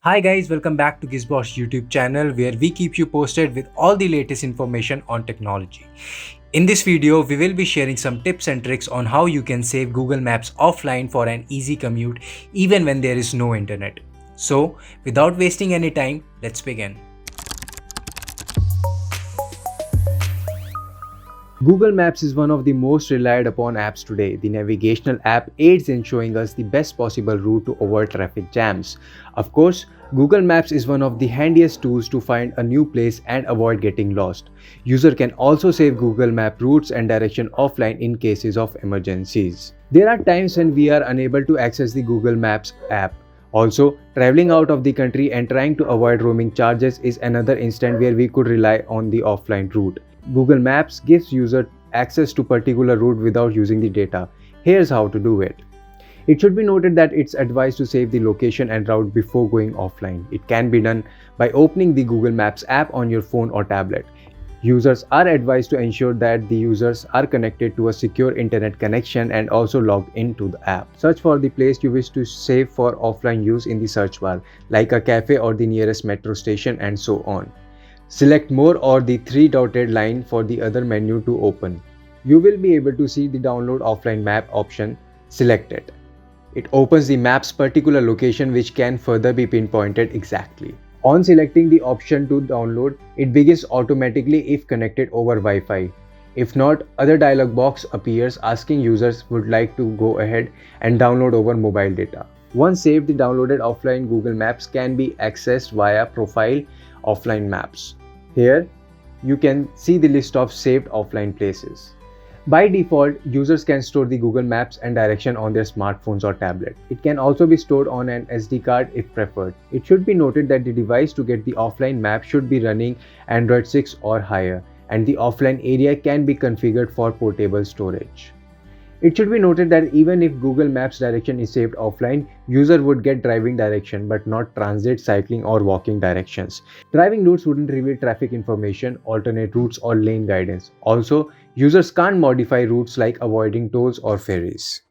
Hi guys, welcome back to Gizbosh YouTube channel where we keep you posted with all the latest information on technology. In this video, we will be sharing some tips and tricks on how you can save Google Maps offline for an easy commute even when there is no internet. So, without wasting any time, let's begin. Google Maps is one of the most relied upon apps today. The navigational app aids in showing us the best possible route to avoid traffic jams. Of course, Google Maps is one of the handiest tools to find a new place and avoid getting lost. User can also save Google Map routes and direction offline in cases of emergencies. There are times when we are unable to access the Google Maps app. Also, traveling out of the country and trying to avoid roaming charges is another instant where we could rely on the offline route. Google Maps gives user access to particular route without using the data. Here's how to do it. It should be noted that it's advised to save the location and route before going offline. It can be done by opening the Google Maps app on your phone or tablet. Users are advised to ensure that the users are connected to a secure internet connection and also logged into the app. Search for the place you wish to save for offline use in the search bar, like a cafe or the nearest metro station and so on. Select More or the three dotted line for the other menu to open. You will be able to see the Download Offline Map option. Select it. It opens the map's particular location, which can further be pinpointed exactly. On selecting the option to download, it begins automatically if connected over Wi-Fi. If not, other dialog box appears asking users would like to go ahead and download over mobile data. Once saved, the downloaded offline Google Maps can be accessed via Profile Offline Maps. Here, you can see the list of saved offline places. By default, users can store the Google Maps and direction on their smartphones or tablet. It can also be stored on an SD card if preferred. It should be noted that the device to get the offline map should be running Android 6 or higher, and the offline area can be configured for portable storage. It should be noted that even if Google Maps direction is saved offline, user would get driving direction but not transit, cycling or walking directions. Driving routes wouldn't reveal traffic information, alternate routes or lane guidance. Also, users can't modify routes like avoiding tolls or ferries.